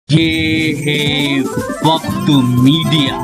ये है वक्त मीडिया।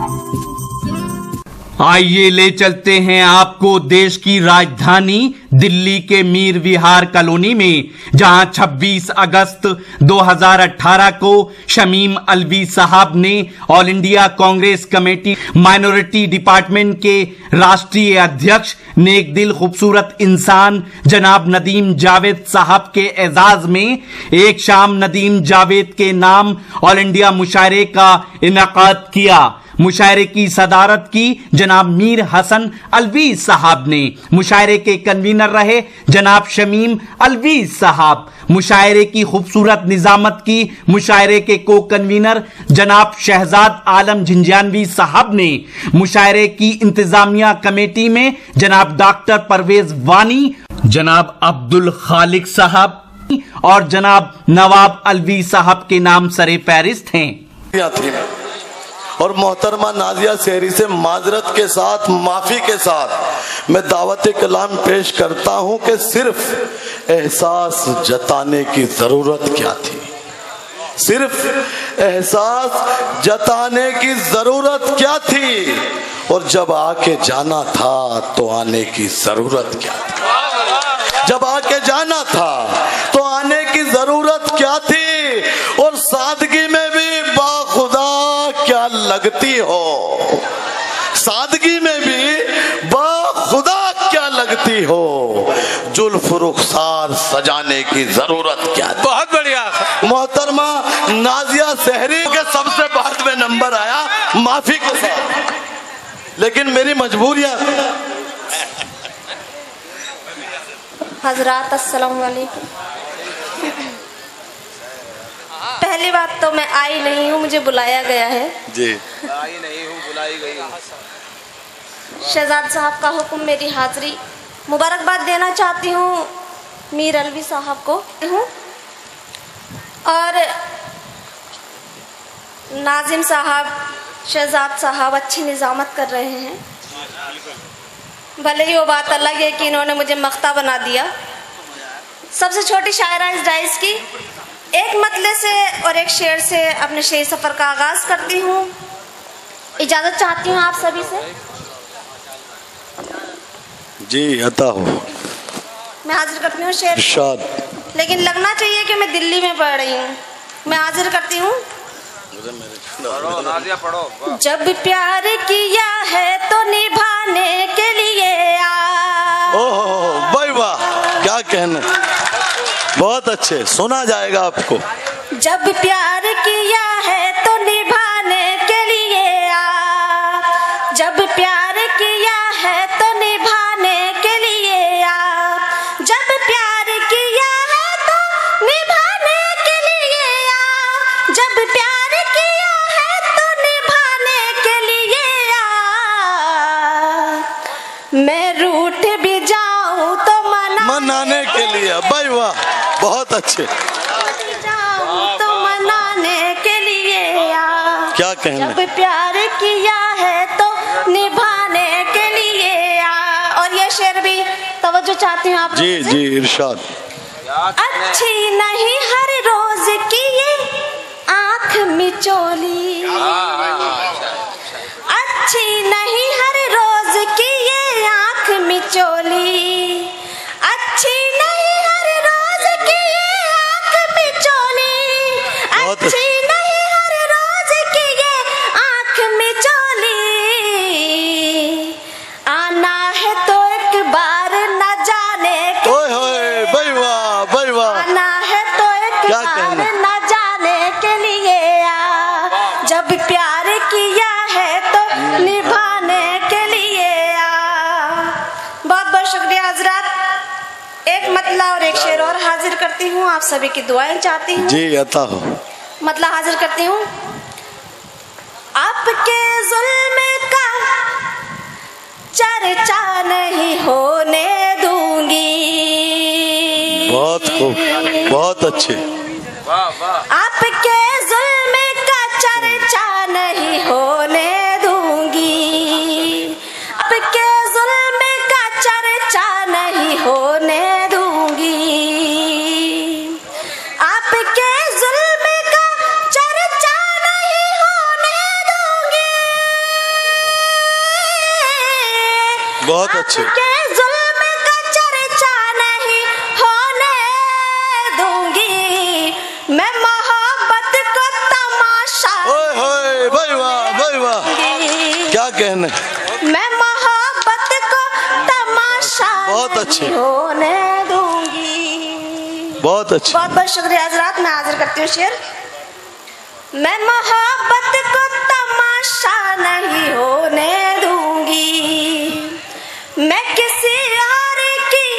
आइए ले चलते हैं आपको देश की राजधानी दिल्ली के मीर विहार कॉलोनी में, जहां 26 अगस्त 2018 को शमीम अलवी साहब ने all India Congress committee minority department के राष्ट्रीय अध्यक्ष नेक दिल खूबसूरत इंसान जनाब नदीम जावेद साहब के एजाज में एक शाम नदीम जावेद के नाम ऑल इंडिया मुशायरे का इनेकाद किया। मुशायरे की सदारत की जनाब मीर हसन अलवी साहब ने। मुशायरे के कन्वीनर रहे जनाब शमीम अलवी साहब। मुशायरे की खूबसूरत निजामत की मुशायरे के को कन्वीनर जनाब शहजाद आलम झिंझानवी साहब ने। मुशायरे की इंतजामिया कमेटी में जनाब डॉक्टर परवेज वानी, जनाब अब्दुल खालिक साहब और जनाब नवाब अलवी साहब के नाम सरे फहरिस्त हैं। और मोहतरमा नाजिया शहरी से माजरत के साथ, माफी के साथ मैं दावत कलाम पेश करता हूं कि सिर्फ एहसास जताने की जरूरत क्या थी, सिर्फ एहसास जताने की जरूरत क्या थी, और जब आके जाना था तो आने की जरूरत क्या थी, जब आके जाना था तो आने की जरूरत क्या थी, और सादगी में भी बाखुदा क्या लगती हो, सादगी में भी बाखुदा क्या लगती हो, जुल्फ रुखसार सजाने की जरूरत क्या थी। बहुत बढ़िया। मोहतरमा नाजिया शहरी के सबसे बाद में नंबर आया माफी के साथ, लेकिन मेरी मजबूरियां। हजरात अस्सलाम वालेकुम। पहली बात तो मैं आई नहीं हूँ, मुझे बुलाया गया है जी। आई नहीं हूँ, बुलाई गई हूँ। शहजाद साहब का हुक्म, मेरी हाजिरी। मुबारकबाद देना चाहती हूँ मीर अलवी साहब को हूँ, और नाजिम साहब, शहजाद साहब अच्छी निजामत कर रहे हैं। भले ही वो बात अलग है कि इन्होंने मुझे मख्ता बना दिया। सबसे छोटी शायरा इस डाइस की एक मतले से और एक शेर से अपने शेर सफ़र का आगाज़ करती हूँ। इजाज़त चाहती हूँ आप सभी से। जी अता हो। मैं हाजिर करती हूँ शेर, इरशाद। लेकिन लगना चाहिए कि मैं दिल्ली में पढ़ रही हूँ। मैं हाजिर करती हूँ। पढ़ो नाजिया, पढ़ो। जब प्यार किया है तो निभाने के लिए ओह भाई वाह, क्या कहने, बहुत अच्छे, सुना जाएगा आपको। जब प्यार किया है तो निभाने के लिए जब प्यार किया है तो निभाने के लिए जब प्यार किया है तो निभाने के लिए जब प्यार किया है तो निभाने के लिए मैं रूठ भी जाऊं तो मनाने के लिए। भाई वाह, बहुत अच्छे, तो मनाने के लिए क्या कहने। जब प्यार किया है तो निभाने के लिए और ये शेर भी तवज्जो चाहती हूँ आप। जी जी इरशाद। अच्छी नहीं हर रोज की ये आँख मिचोली, अच्छी नहीं हर रोज की ये आँख मिचोली, अच्छी नहीं हर रोज की ये आँख मिचोली, अच्छी नहीं हर रोज की ये आँख मिचोली, आना है तो एक बार न जाने के, ओए होए, भाई वाह, भाई वाह, आना है तो एक क्या बार कहने। न जाने के लिए जब प्यार किया है तो निभाने के लिए बहुत बहुत शुक्रिया हजरात। एक मतला और एक शेर और हाजिर करती हूँ, आप सभी की दुआएं चाहती हूँ। जी अता हो। मतला हाजिर करती हूँ। आपके जुल्म का चर्चा नहीं होने दूंगी, बहुत खूब, बहुत अच्छे। वाह वाह। आपके जुल्म का चर्चा नहीं होने दूंगी, आपके जुल्म का चर्चा नहीं होने दूंगी, आपके जुल्म का चर्चा बहुत अच्छे। आपके जुल्म का चर्चा नहीं होने दूंगी, मैं मोहब्बत को तमाशा ओए होए, भाई वाह, भाई वाह, क्या कहने। मैं मोहब्बत को तमाशा बहुत अच्छे। नहीं होने दूंगी। बहुत अच्छे। बहुत बहुत शुक्रिया हजरात। मैं हाजिर करती हूँ शेर। मैं मोहब्बत को तमाशा नहीं होने दूंगी, मैं किसी और की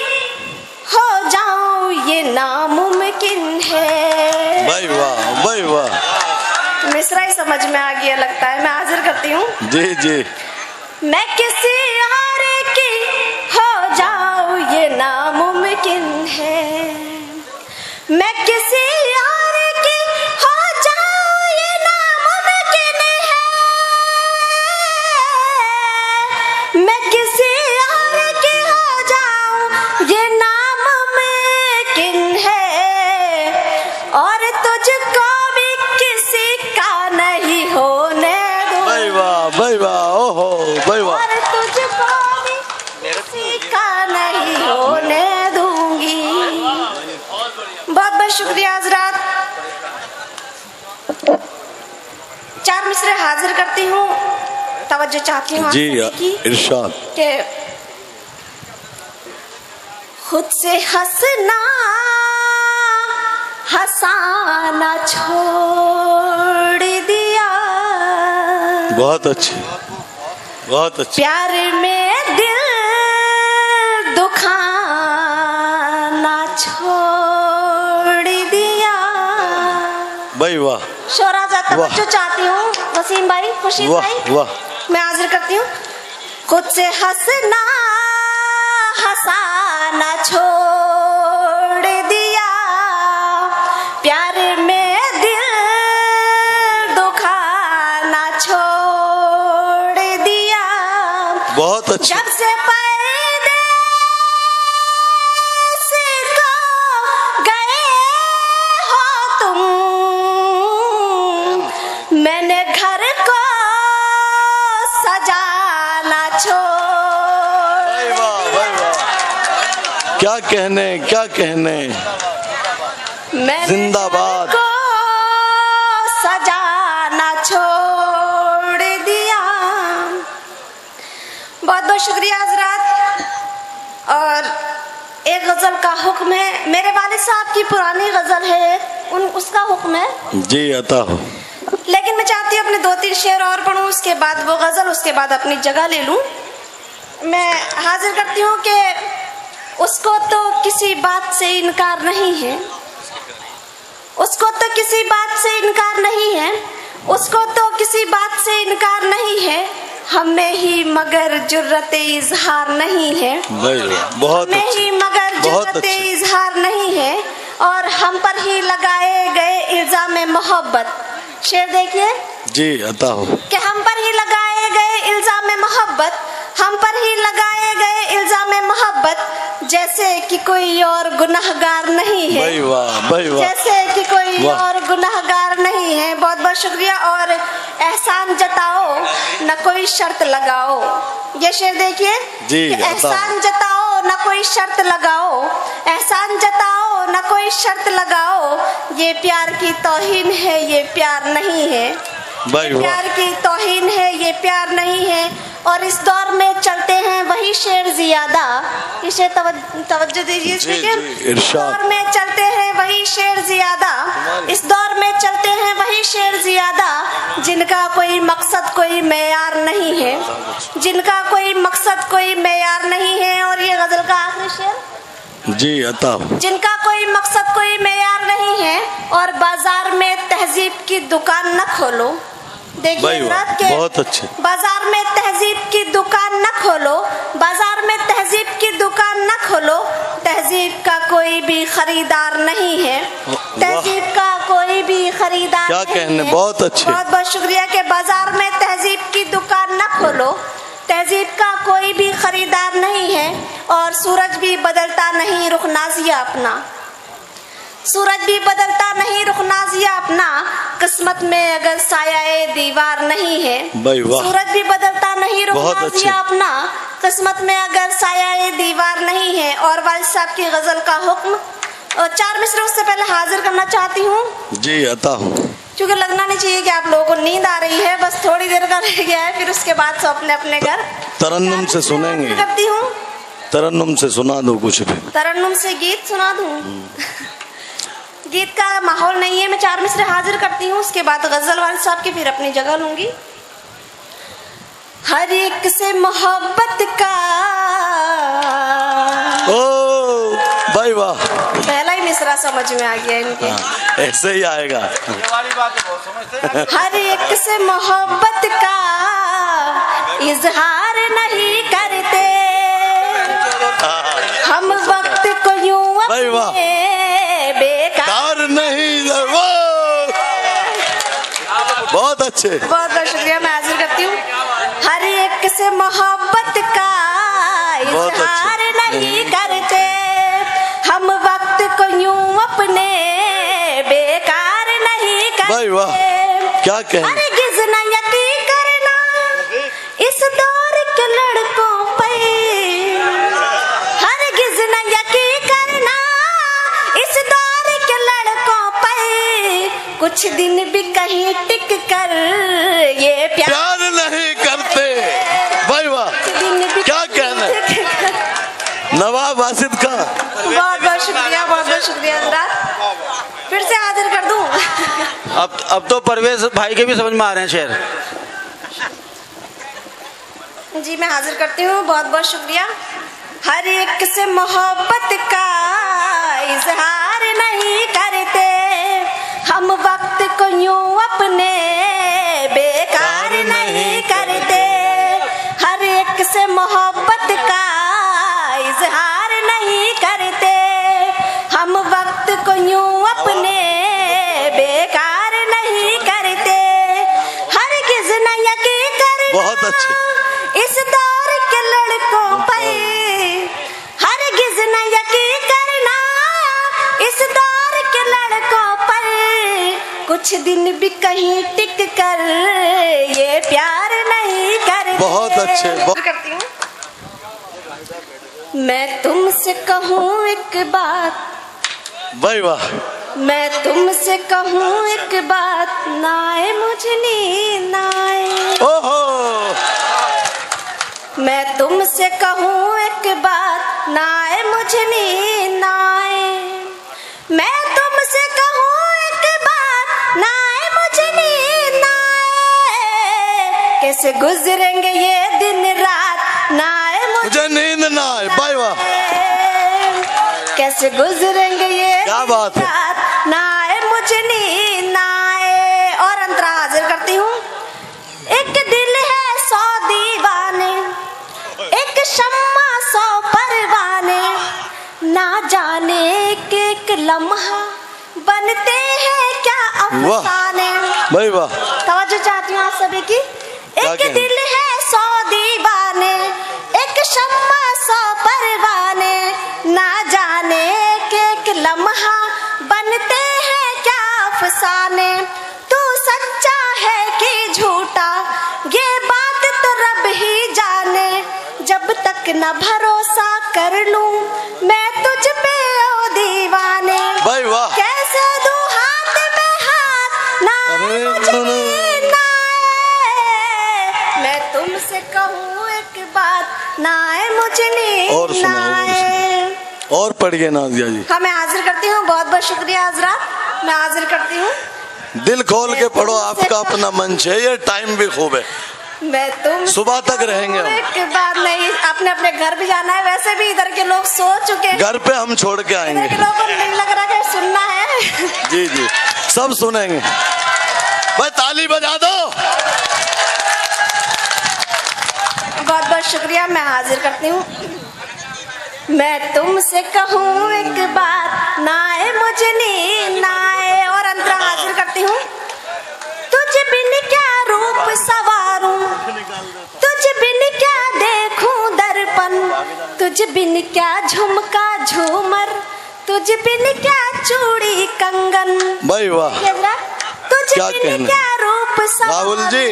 हो जाऊं ये नामुमकिन है। भाई वाह, भाई वाह, मिसरा ही समझ में आ गया लगता है। मैं हाजिर करती हूँ। जी जी। मैं किसी और की हो जाऊं ये नामुमकिन है, मैं किसी और की हो जाऊं ये नामुमकिन है, मैं किसी और की हो जाऊं ये नामुमकिन है, और तुझको भी किसी का नहीं होने दूं। भाई वाह, भाई वाह, ओहो, भाई वाह। और तुझको भी किसी का नहीं होने दूंगी। बहुत बहुत शुक्रिया हजरात। 4 मिसरे हाजिर करती हूँ। तवज्जो चाहती हूँ जी आप सभी की इरशाद। कि खुद से हंसना हंसाना छोड़ दिया, बहुत अच्छे, बहुत अच्छे। प्यार में दिल दुखाना छोड़ दिया। भाई वाह, शोरा जा वाह। तवज्जो चाहती हूँ। वसीम भाई, खुशी वाह भाई, वाह, मैं हाजिर करती हूँ। खुद से हंसना हंसाना छोड़ दिया, प्यार में दिल दुखाना छोड़ दिया। बहुत अच्छे। जब से परदेस को गए हो तुम, मैंने घर को सजाना छोड़। भाई वाह, भाई वाह, क्या कहने, क्या कहने। मैंने जिंदाबाद। घर को सजाना छोड़ दिया। बहुत बहुत शुक्रिया हजरात। और एक गजल का हुक्म है, मेरे वालिद साहब की पुरानी गजल है, उसका हुक्म है। जी अता हो। लेकिन मैं चाहती हूँ अपने 2-3 शेर और पढ़ूं, उसके बाद वो गजल, उसके बाद अपनी जगह ले लूं। मैं हाजिर करती हूँ कि उसको तो किसी बात से इनकार नहीं है, उसको तो किसी बात से इनकार नहीं है, उसको तो किसी बात से इनकार नहीं है, हमें ही मगर जुर्रते इजहार नहीं है। भाई वाह, बहुत हमें अच्छे, ही मगर बहुत जुर्रते अच्छे। इजहार नहीं है, और हम पर ही लगाए गए इल्जाम मोहब्बत। शेर देखिए जी अता हो। कि हम पर ही लगाए गए इल्जाम मोहब्बत, हम पर ही लगाए गए इल्जाम मोहब्बत, जैसे कि कोई और गुनाहगार नहीं है। भाई वाह, भाई वाह, जैसे कि कोई वाह। और गुनाहगार नहीं है। बहुत बहुत शुक्रिया। और एहसान जताओ न कोई शर्त लगाओ। ये शेर देखिए जी, कि बताओ। एहसान जताओ न कोई शर्त लगाओ, एहसान जताओ न कोई शर्त लगाओ, ये प्यार की तौहीन है, ये प्यार नहीं है। भाई ये वाह, प्यार की तौहीन है, ये प्यार नहीं है। और इस दौर में चलते हैं वही शेर जियादा। इसे तवज्जो दीजिए। जी, ठीक है? जी, इस इरशाद। दौर में चलते हैं वही शेर जियादा, इस दौर में चलते हैं वही शेर जियादा, जिनका कोई मकसद कोई मेयार नहीं है, जिनका कोई मकसद कोई मेयार नहीं है। और ये गजल का आखिरी शेर, जी अता हो। जिनका कोई मकसद कोई मेयार नहीं है, और बाजार में तहजीब की दुकान न खोलो। देखिए भाई वाह, हजरात के बहुत अच्छे। बाजार में तहजीब की दुकान न खोलो, बाजार में तहजीब की दुकान न खोलो, तहजीब का कोई भी खरीदार नहीं है, तहजीब का कोई भी खरीदार क्या नहीं कहने, है। बहुत अच्छे। बहुत बहुत शुक्रिया। कि बाजार में तहजीब की दुकान न खोलो, तहजीब का कोई भी खरीदार नहीं है, और सूरज भी बदलता नहीं रुख नाजिया अपना, सूरज भी बदलता नहीं रुख नाजिया अपना, किस्मत में अगर साया दीवार नहीं है। भाई वाह, सूरज भी बदलता नहीं रुख बहुत नाजिया अच्छे। अपना, किस्मत में अगर साया ये दीवार नहीं है और वालिद साहब की गजल का हुक्म और 4 मिसरे उससे पहले हाजिर करना चाहती हूँ जी अता हूँ। क्योंकि लगना नहीं चाहिए कि आप लोगों को नींद आ रही है, बस थोड़ी देर का रह गया है, फिर उसके बाद सब अपने अपने घर तरन्नुम से सुनेंगे, करती हूँ। तरन्नुम से सुना दो कुछ भी। तरन्नुम से गीत सुना दूँ? गीत का माहौल नहीं है, मैं 4 मिसरे हाजिर करती हूँ, उसके बाद गजल वालिद साहब की फिर अपनी जगह लूंगी। हर एक से मोहब्बत का ओ भाई वाह, पहला ही मिसरा समझ में आ गया इनके। ऐसे ही आएगा। ये वाली बात बहुत समझते हैं। हर एक से मोहब्बत का इजहार नहीं करते हम, वक्त को यूं भाई वाह। अपने बेकार। कार नहीं वो बहुत अच्छे। बहुत बहुत शुक्रिया, मैं हाजिर करती हूँ। हर एक से मोहब्बत का बहुत अच्छे। इजहार नहीं करते हम, वक्त को यूं अपने बेकार नहीं भाई वाह, करते। क्या कहें। अरे गिज़ना यकीन करना इस दौर के लड़कों पे, हर गिज़ना यकीन करना इस दौर के लड़कों पे, कुछ दिन भी कहीं टिक कर ये प्यार नहीं करते। भाई वाह, दिन भी क्या कहना है। टिक कर। नवाब वासिद का बहुत बहुत शुक्रिया, बहुत बहुत शुक्रिया हज़रात। फिर से हाजिर कर दूं? अब तो परवेज भाई के भी समझ में आ रहे हैं शेर। जी मैं हाजिर करती हूँ, बहुत बहुत शुक्रिया। हर एक से मोहब्बत का इजहार नहीं करते हम, वक्त को यूं अपने बेकार नहीं करते। हर एक से मोहब्बत का इजहार नहीं करते हम, वक्त को यूं अपने बेकार नहीं करते। हर किस न यकीन करना बहुत अच्छे। इस दौर के लड़कों पे, हर किस न यकीन करना इस दौर के लड़कों पर, कुछ दिन भी कहीं टिक कर ये प्यार नहीं करते। बहुत अच्छे, करती हूँ। मैं तुमसे कहूँ एक बात, भाई वाह, मैं तुमसे कहूँ एक बात, ना आए मुझे नींद ना आए। ओहो, मैं तुमसे कहूँ एक बात, ना आए मुझे नींद ना आए। मैं तुमसे कहूँ एक बात, ना आए मुझे नींद ना आए। कैसे गुजरेंगे ये दिन रात, ना आए मुझे नींद ना आए। भाई वाह, कैसे गुजरेंगे ये क्या बात है। रात, ना आए मुझे नींद ना आए। और अंतरा हाजिर करती हूँ। एक दिल है 100 दीवाने, एक शम्मा 100 परवाने, ना जाने एक लम्हा बनते हैं क्या अफसाने। भाई वाह, तवज्जो चाहती हूँ आप सभी की। एक कहें? दिल है 100 दीवाने, एक शम्मा 100 परवाने, ना जाने एक लम्हा बनते हैं क्या अफसाने। तू सच्चा है कि झूठा ये बात तो रब ही जाने, जब तक न भरोसा कर लूं मैं तुझ पे ओ दीवाने। भाई वाह, कैसे दूं हाथ में हाथ, ना अरे मुझे नींद ना आए। मैं तुमसे कहूँ एक बात, ना आए मुझे और नींद ना सुनाओ, और आए। और पढ़िए नाजिया जी। हाँ मैं हाजिर करती हूँ, बहुत बहुत शुक्रिया हजरात, मैं हाजिर करती हूँ। दिल खोल के पढ़ो, आपका अपना मंच है, ये टाइम भी खूब है। मैं तुम सुबह तक रहेंगे हम। एक बात नहीं, आपने अपने घर भी जाना है, वैसे भी इधर के लोग सो चुके हैं। घर पे हम छोड़ के इधर आएंगे। के लोगों को नहीं लग रहा है सुनना है। जी जी, सब सुनेंगे। भाई ताली बजा दो। बहुत बहुत शुक्रिया, मैं हाजिर करती हूँ। मैं तुमसे कहूँ एक बात, ना आए मुझे नींद ना आए। और अंतरा हाजिर करती हूँ। तुझ बिन क्या रूप सवारूं, तुझ बिन क्या देखूं दर्पण, तुझ बिन क्या झुमका झूमर, तुझ बिन क्या चूड़ी कंगन। भाई वाह, तुझ क्या बिन कहना। क्या रूप राहुल जी,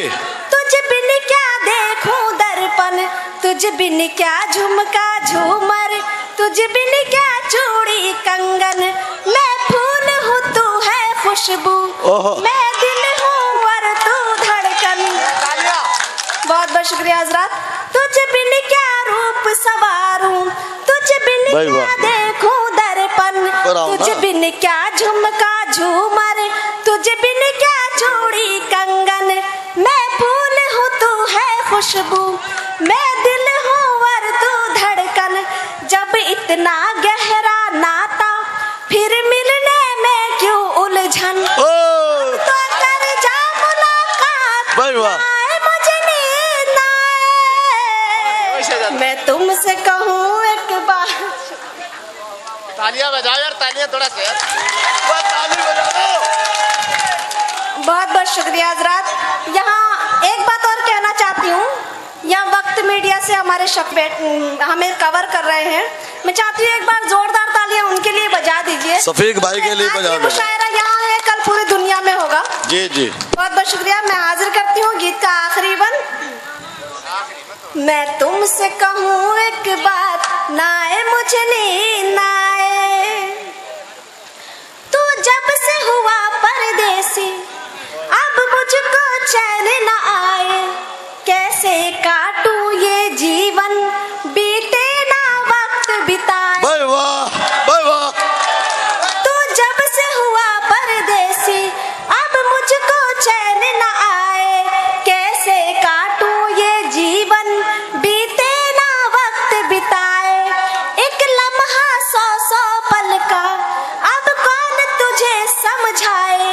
तुझ बिन क्या देखूं दर्पण, कंगन, तुझ बिन क्या झुमका झूमर, तुझ बिन क्या चूड़ी कंगन। मैं फूल हूँ तू है खुशबू, मैं दिल हूँ और तू धड़कन। बहुत बहुत शुक्रिया हजरात। तुझ बिन क्या रूप सवारूं, तुझ बिन क्या देखूं दर्पण, तुझ बिन क्या झुमका झूमर, तुझ बिन क्या चूड़ी कंगन। मैं फूल हूँ तू है खुशबू, मैं दिल हूँ और तू धड़कन। जब इतना गहरा नाता फिर मिलने में क्यों उलझन, तो कर जा मुलाकात, आए मुझे नींद आए। मैं तुमसे कहूँ एक बार। तालियां बजाओ यार, तालियां थोड़ा सा ताली बजा दो। बहुत बहुत शुक्रिया हजरात। यहाँ एक बात और कहना चाहती हूँ, यहाँ वक्त मीडिया से हमारे हमें कवर कर रहे हैं। मैं चाहती हूँ एक बार जोरदार तालियां उनके लिए बजा दीजिए। सफीक भाई के लिए बजा दो। मुशायरा यहाँ है, कल पूरी दुनिया में होगा। जी जी, बहुत बहुत शुक्रिया। मैं हाजिर करती हूँ गीत का आखिरी बन। मैं तुमसे कहूँ एक बात, ना आए मुझे नींद आए। तू जब से हुआ परदेसी, अब मुझको चैन न आए। कैसे काटूं ये जीवन, बीते ना वक्त बिताए। भाई वाह, भाई वाह। तू जब से हुआ परदेसी, अब मुझको चैन न आए। कैसे काटूं ये जीवन, बीते ना वक्त बिताए। एक लम्हा 100 पल का, अब कौन तुझे समझाए।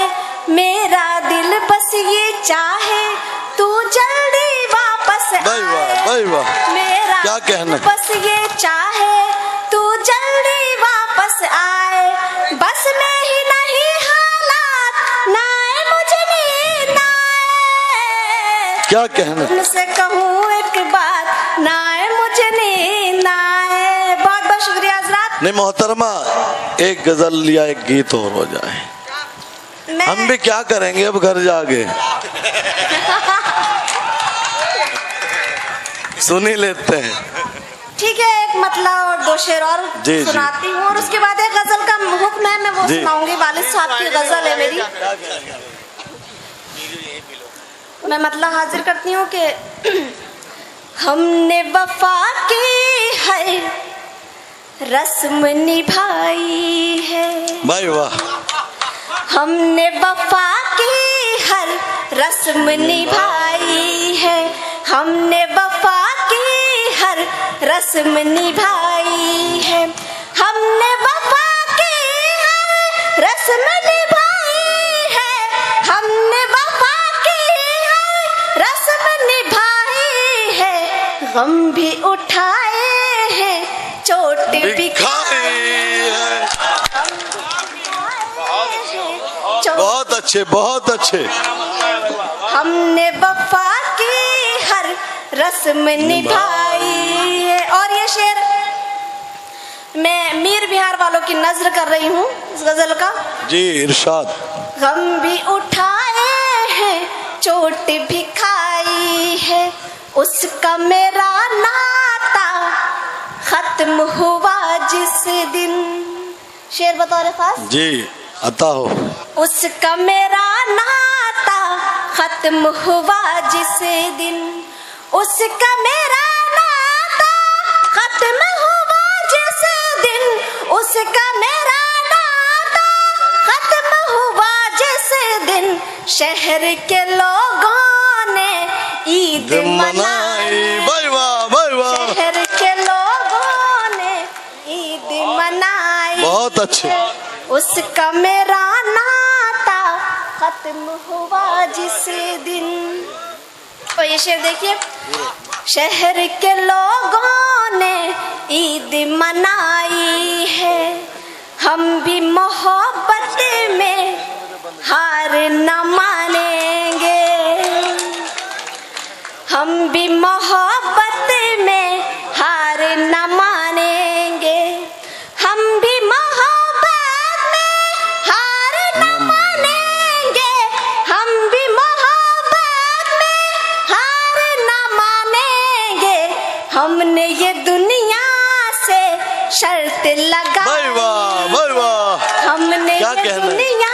मेरा दिल बस ये चाहे तू जल्दी वापस आए। भाई वाह, मेरा क्या कहना। बस ये चाहे तू जल्दी वापस आए। बस में ही नहीं हालात, ना आए मुझे नींद आए। क्या कहना। तुमसे कहूँ एक बात, ना आए मुझे नींद आए। बहुत बहुत शुक्रिया हजरात। नहीं मोहतरमा, एक गजल या एक गीत और हो जाए, हम भी क्या करेंगे अब घर जाके। सुन ही लेते हैं। ठीक है, एक मतला और 2 शेर और सुनाती हूँ, और उसके बाद एक गजल का हुक्म है, मैं वो सुनाऊंगी। वालिद साहब की गजल है मेरी। मैं मतलब हाजिर करती हूँ कि हमने वफा की हर रस्म निभाई है। भाई वाह। हमने वफा की हर रस्म निभाई है। हमने वफा की हर रस्म निभाई है। हमने वफा की हर रस्म निभाई है। हमने वफा की हर रस्म निभाई है। गम भी उठाए हैं, चोट भी खाई है। बहुत अच्छे, बहुत अच्छे। हमने वफा की हर रस्म निभाई है। और ये शेर मैं मीर बिहार वालों की नजर कर रही हूँ इस गजल का। जी इरशाद। गम भी उठाए हैं, चोट भी खाई है। उसका मेरा नाता खत्म हुआ जिस दिन। शेर बतौर खास जी अता हो। उसका मेरा नाता खत्म हुआ जिस दिन। उसका मेरा नाता खत्म हुआ जिस दिन। उसका मेरा नाता खत्म हुआ जिस दिन। शहर के लोगों ने ईद मनाई। भाई वाह, भाई वाह। शहर के लोगों ने ईद मनाई। बहुत अच्छे। उसका मेरा नाता खत्म हुआ जिस दिन। और ये शेर देखिए। शहर के लोगों ने ईद मनाई है। हम भी मोहब्बत में हार न मानेंगे। हम भी मोहब्बत में हार न मानेंगे। हम भी मोहब्बत में हार न मानेंगे। हम भी मोहब्बत में हार न मानेंगे। कहना है? दुनिया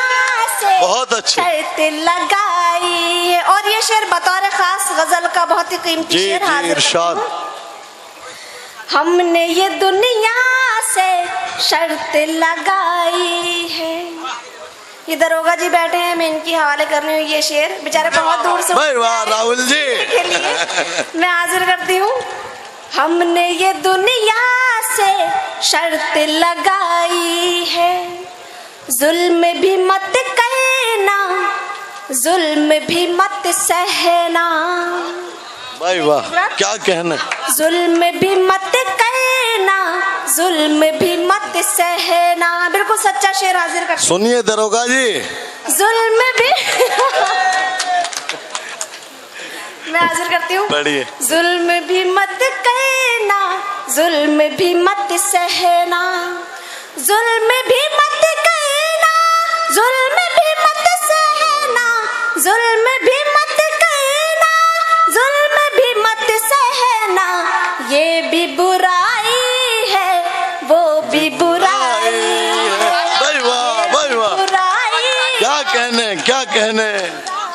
से बहुत अच्छे। शर्त लगाई है। और ये शेर बतौर खास गजल का बहुत ही कीमती जी शेर जी हाजिर इरशाद। करती हूँ। हमने ये दुनिया से शर्त लगाई है। ये दरोगा जी बैठे हैं, मैं इनकी हवाले करनी हूँ ये शेर, बेचारे बहुत दूर से भाई वाह राहुल जी के लिए मैं हाजिर करती हूँ। हमने ये दुनिया से शर्त लगाई है, जुल्म भी मत कहना, जुल्म भी मत सहना। भाई वाह क्या कहना है? जुल्म भी मत कहना, जुल्म भी मत सहना। बिल्कुल सच्चा शेर हाजिर कर। सुनिए दरोगा जी, जुल्म भी मैं हाजिर करती हूँ। पढ़िए। जुल्म भी मत कहना, जुल्म भी मत सहना, जुल्म भी मत कहना, जुल्म भी मत सहना, जुल्म भी मत कहना, जुल्म भी मत सहना। ये भी बुराई है, वो भी बुराई है। भाई वाह भाई वाह बुराई क्या कहने क्या कहने,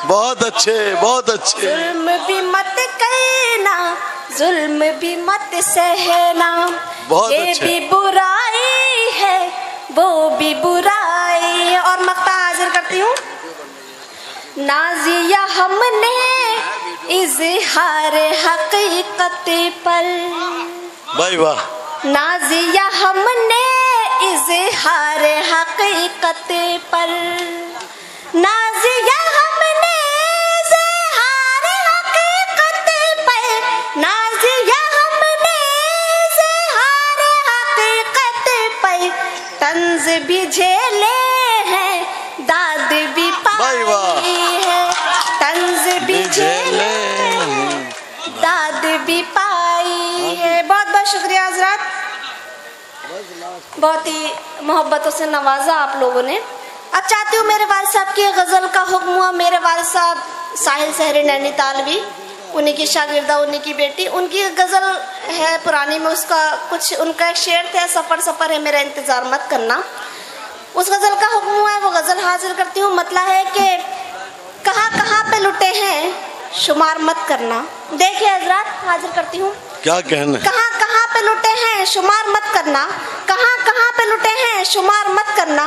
बहुत अच्छे बहुत अच्छे। जुल्म भी मत कहना, जुल्म भी मत सहना। बहुत ये अच्छे। भी बुराई है, वो भी बुराई है। और मक्ता हाजिर करती हूँ। नाजिया हमने इजहार हकीकत पर, भाई वाह नाजिया हमने इजहार हकीकत पर, नाजिया हमने इजहार हकीकत पर, नाजिया हमने इजहार हकीकत पर। तंज भी झेले हैं, दाद भी भाई वाह। पाई है, तंज भी झेले हैं, दाद भी पाई है। बहुत बहुत शुक्रिया हजरात, बहुत ही मोहब्बतों से नवाजा आप लोगों ने। अब चाहती हूँ मेरे वालिद साहब की गज़ल का हुक्म हुआ। मेरे वालिद साहब साहिल सहरी नैनीतालवी, उन्हीं की शागिर्दा, उन्हीं की बेटी, उनकी गज़ल है पुरानी में, उसका कुछ उनका एक शेर था, सफ़र सफ़र है मेरा इंतज़ार मत करना। उस गज़ल का हुक्म हुआ है, वो गज़ल हाजिर करती हूँ। मतलब है कि कहाँ कहाँ पे लुटे हैं शुमार मत करना। देखिए हजरात, हाजिर करती हूँ। क्या कहना है? कहाँ कहाँ पे लुटे हैं शुमार मत करना, कहाँ कहाँ पे लुटे हैं शुमार मत करना,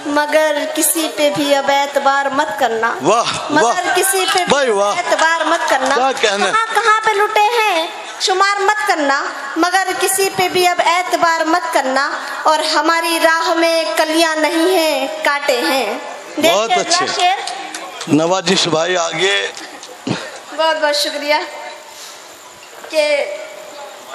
मगर किसी पे भी अब एतबार मत करना। वाह मगर वाह किसी पे भाई भी वाह। एतबार मत करना। क्या कहना है? कहाँ कहाँ पे लुटे हैं शुमार मत करना, मगर किसी पे भी अब एतबार मत करना। और हमारी राह में कलियां नहीं है, कांटे हैं। बहुत देखिए अच्छे। अगला शेर। नवाजिश भाई आगे। बहुत बहुत शुक्रिया। कि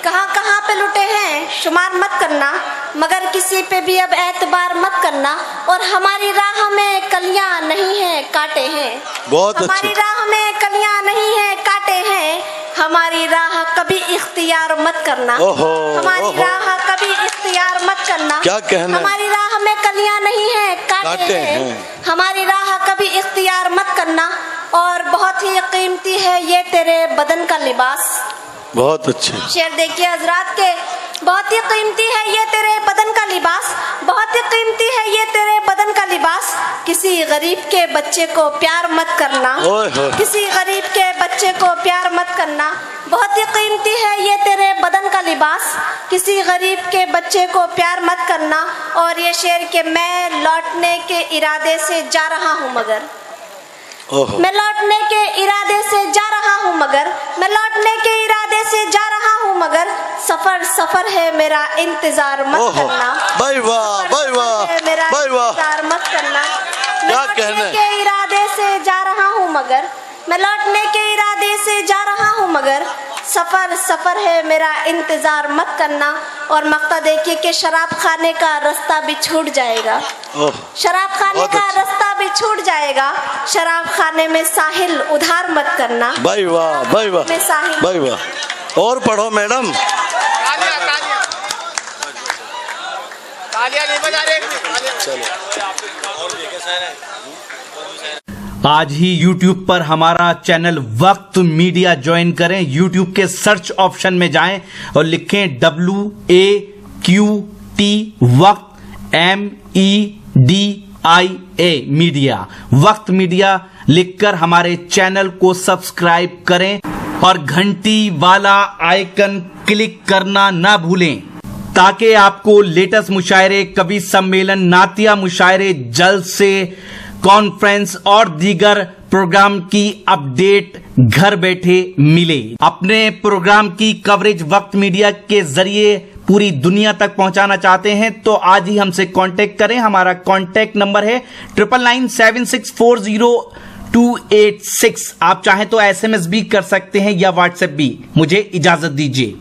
कहाँ कहाँ पे लुटे हैं शुमार मत करना, मगर किसी पे भी अब एतबार मत करना। और हमारी राह में कलियां नहीं है, कांटे हैं। बहुत अच्छे। हमारी राह में कलियां नहीं है, कांटे हैं। हमारी राह कभी इख्तियार मत करना। ओहो, हमारी ओहो। राह कभी इख्तियार मत करना। क्या कहना है? हमारी राह में कलियां नहीं है, कांटे कांटे हैं। हैं। हमारी राह कभी इख्तियार मत करना। और बहुत ही कीमती है ये तेरे बदन का लिबास। बहुत अच्छे। शेर देखिए हजरात के, बहुत ही कीमती है ये तेरे बदन का लिबास, बहुत ही कीमती है ये तेरे बदन का लिबास। किसी गरीब के बच्चे को प्यार मत करना, ओए होए। किसी गरीब के बच्चे को प्यार मत करना। बहुत ही कीमती है ये तेरे बदन का लिबास, किसी गरीब के बच्चे को प्यार मत करना। और ये शेर के मैं लौटने के इरादे से जा रहा हूँ मगर, ओहो मैं लौटने के इरादे से जा रहा हूँ मगर, मैं लौटने के इरादे से जा रहा हूँ मगर, सफर सफर है मेरा इंतजार मत ओहो करना। भाई वाह भाई वाह मेरा भाई वाह। इंतजार मत करना। मैं क्या लौटने कहना है? के इरादे से जा रहा हूँ मगर, मैं लौटने के इरादे से जा रहा हूँ मगर, सफर सफर है मेरा इंतजार मत करना। और मक्ता देखिए कि शराब खाने का रास्ता भी छूट जाएगा, ओह शराब खाने बहुत का अच्छा। रास्ता भी छूट जाएगा। शराब खाने में साहिल उधार मत करना। भाई वाह भाई वाह में साहिल। भाई वाह। और पढ़ो मैडम। तालियां तालियां तालियां नहीं बजा रहे। आज ही YouTube पर हमारा चैनल वक्त मीडिया ज्वाइन करें। YouTube के सर्च ऑप्शन में जाएं और लिखें WAQT वक्त MEDIA मीडिया, वक्त मीडिया लिखकर हमारे चैनल को सब्सक्राइब करें और घंटी वाला आइकन क्लिक करना ना भूलें ताकि आपको लेटेस्ट मुशायरे, कवि सम्मेलन, नातिया मुशायरे, जल्द से कॉन्फ्रेंस और दीगर प्रोग्राम की अपडेट घर बैठे मिले। अपने प्रोग्राम की कवरेज वक्त मीडिया के जरिए पूरी दुनिया तक पहुंचाना चाहते हैं तो आज ही हमसे कांटेक्ट करें। हमारा कांटेक्ट नंबर है 9997640286। आप चाहें तो SMS भी कर सकते हैं या व्हाट्सएप भी। मुझे इजाजत दीजिए।